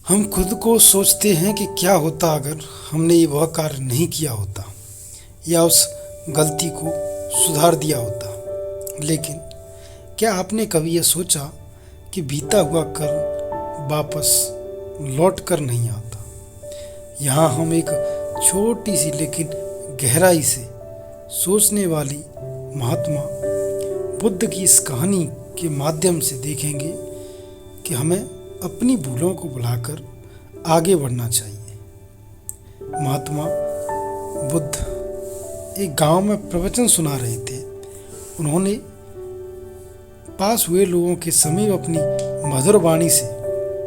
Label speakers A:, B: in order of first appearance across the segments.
A: हम खुद को सोचते हैं कि क्या होता अगर हमने ये वह कार्य नहीं किया होता या उस गलती को सुधार दिया होता। लेकिन क्या आपने कभी यह सोचा कि बीता हुआ कर्म वापस लौट कर नहीं आता। यहाँ हम एक छोटी सी लेकिन गहराई से सोचने वाली महात्मा बुद्ध की इस कहानी के माध्यम से देखेंगे कि हमें अपनी भूलों को भुलाकर आगे बढ़ना चाहिए। महात्मा बुद्ध एक गांव में प्रवचन सुना रहे थे। उन्होंने पास हुए लोगों के समीप अपनी मधुर वाणी से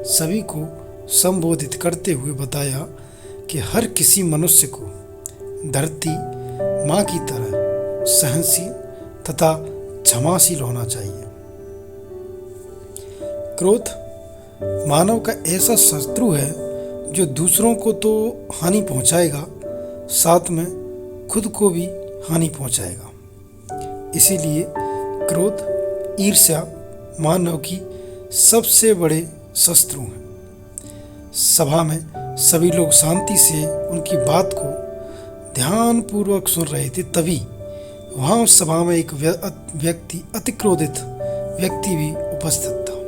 A: सभी को संबोधित करते हुए बताया कि हर किसी मनुष्य को धरती माँ की तरह सहनशील तथा क्षमाशील होना चाहिए। क्रोध मानव का ऐसा शत्रु है जो दूसरों को तो हानि पहुंचाएगा, साथ में खुद को भी हानि पहुंचाएगा। इसीलिए क्रोध, ईर्ष्या मानव की सबसे बड़े शत्रु हैं। सभा में सभी लोग शांति से उनकी बात को ध्यानपूर्वक सुन रहे थे। तभी वहाँ उस सभा में एक व्यक्ति, अतिक्रोधित व्यक्ति भी उपस्थित था।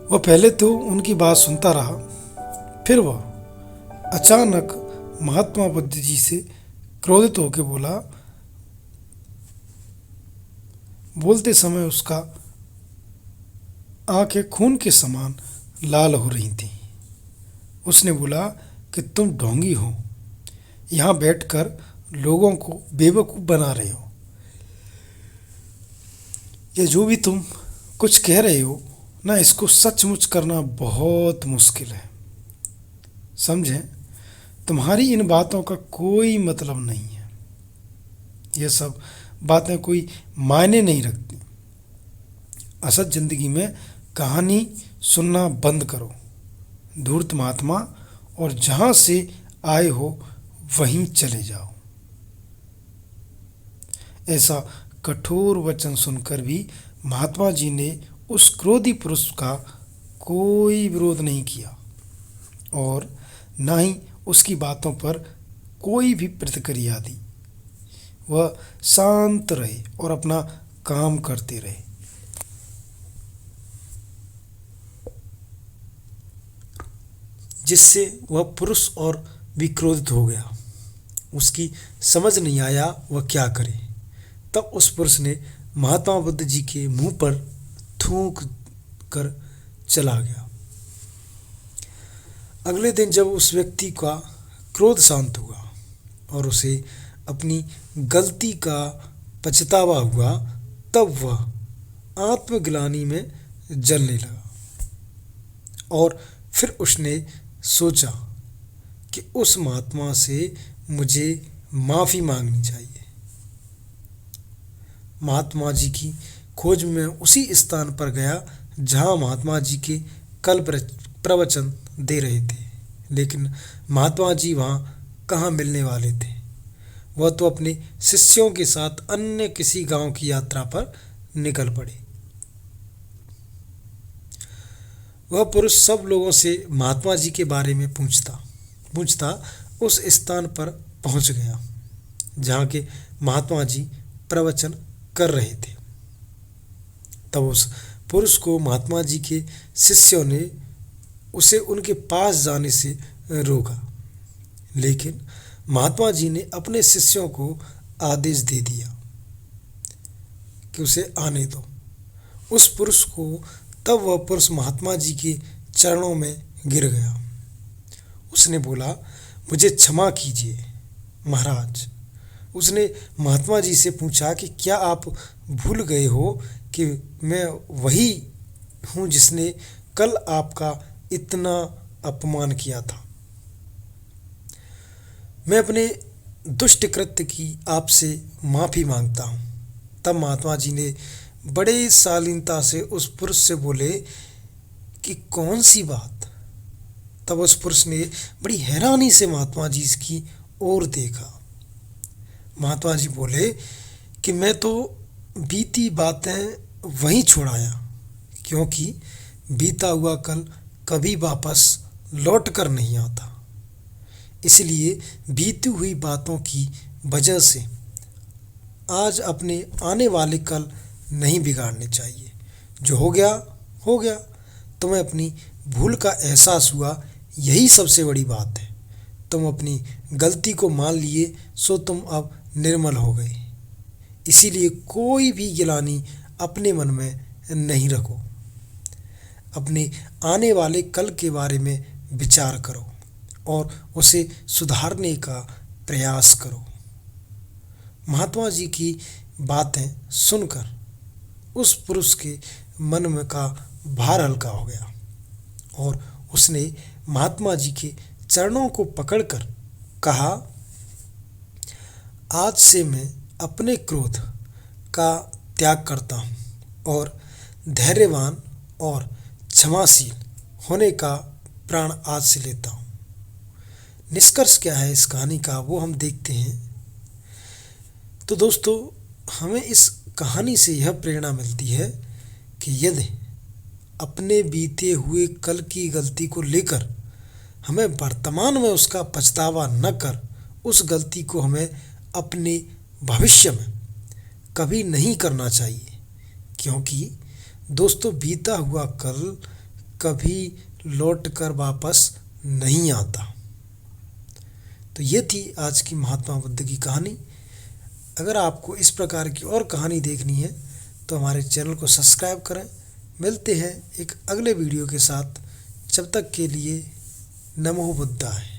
A: वह पहले तो उनकी बात सुनता रहा, फिर वह अचानक महात्मा बुद्ध जी से क्रोधित होकर बोला। बोलते समय उसका आंखें खून के समान लाल हो रही थीं। उसने बोला कि तुम ढोंगी हो, यहाँ बैठकर लोगों को बेवकूफ़ बना रहे हो। ये जो भी तुम कुछ कह रहे हो ना, इसको सचमुच करना बहुत मुश्किल है। समझें, तुम्हारी इन बातों का कोई मतलब नहीं है। ये सब बातें कोई मायने नहीं रखती। असल जिंदगी में कहानी सुनना बंद करो। धूर्त महात्मा, और जहाँ से आए हो वहीं चले जाओ। ऐसा कठोर वचन सुनकर भी महात्मा जी ने उस क्रोधी पुरुष का कोई विरोध नहीं किया और ना ही उसकी बातों पर कोई भी प्रतिक्रिया दी। वह शांत रहे और अपना काम करते रहे। जिससे वह पुरुष और भी क्रोधित हो गया। उसकी समझ नहीं आया वह क्या करे। तब उस पुरुष ने महात्मा बुद्ध जी के मुंह पर थूक कर चला गया। अगले दिन जब उस व्यक्ति का क्रोध शांत हुआ और उसे अपनी गलती का पछतावा हुआ, तब वह आत्मग्लानि में जलने लगा और फिर उसने सोचा कि उस महात्मा से मुझे माफ़ी मांगनी चाहिए। महात्मा जी की खोज में उसी स्थान पर गया जहाँ महात्मा जी के कल प्रवचन दे रहे थे। लेकिन महात्मा जी वहाँ कहाँ मिलने वाले थे। वह तो अपने शिष्यों के साथ अन्य किसी गांव की यात्रा पर निकल पड़े। वह पुरुष सब लोगों से महात्मा जी के बारे में पूछता उस स्थान पर पहुंच गया जहाँ के महात्मा जी प्रवचन कर रहे थे। तब उस पुरुष को महात्मा जी के शिष्यों ने उसे उनके पास जाने से रोका। लेकिन महात्मा जी ने अपने शिष्यों को आदेश दे दिया कि उसे आने दो। उस पुरुष को तब वह पुरुष महात्मा जी के चरणों में गिर गया। उसने बोला, मुझे क्षमा कीजिए महाराज। उसने महात्मा जी से पूछा कि क्या आप भूल गए हो कि मैं वही हूँ जिसने कल आपका इतना अपमान किया था। मैं अपने दुष्ट कृत्य की आपसे माफ़ी मांगता हूँ। तब महात्मा जी ने बड़े शालीनता से उस पुरुष से बोले कि कौन सी बात। तब उस पुरुष ने बड़ी हैरानी से महात्मा जी की ओर देखा। महात्मा जी बोले कि मैं तो बीती बातें वहीं छोड़ आया, क्योंकि बीता हुआ कल कभी वापस लौट कर नहीं आता। इसलिए बीती हुई बातों की वजह से आज अपने आने वाले कल नहीं बिगाड़ने चाहिए। जो हो गया हो गया। तुम्हें अपनी भूल का एहसास हुआ, यही सबसे बड़ी बात है। तुम अपनी गलती को मान लिए, सो तुम अब निर्मल हो गए। इसीलिए कोई भी गिलानी अपने मन में नहीं रखो। अपने आने वाले कल के बारे में विचार करो और उसे सुधारने का प्रयास करो। महात्मा जी की बातें सुनकर उस पुरुष के मन में का भार हल्का हो गया और उसने महात्मा जी के चरणों को पकड़कर कहा, आज से मैं अपने क्रोध का त्याग करता हूँ और धैर्यवान और क्षमाशील होने का प्रण आज से लेता हूँ। निष्कर्ष क्या है इस कहानी का, वो हम देखते हैं। तो दोस्तों, हमें इस कहानी से यह प्रेरणा मिलती है कि यदि अपने बीते हुए कल की गलती को लेकर हमें वर्तमान में उसका पछतावा न कर उस गलती को हमें अपने भविष्य में कभी नहीं करना चाहिए। क्योंकि दोस्तों, बीता हुआ कल कभी लौट कर वापस नहीं आता। तो ये थी आज की महात्मा बुद्ध की कहानी। अगर आपको इस प्रकार की और कहानी देखनी है तो हमारे चैनल को सब्सक्राइब करें। मिलते हैं एक अगले वीडियो के साथ। जब तक के लिए नमो बुद्धाय।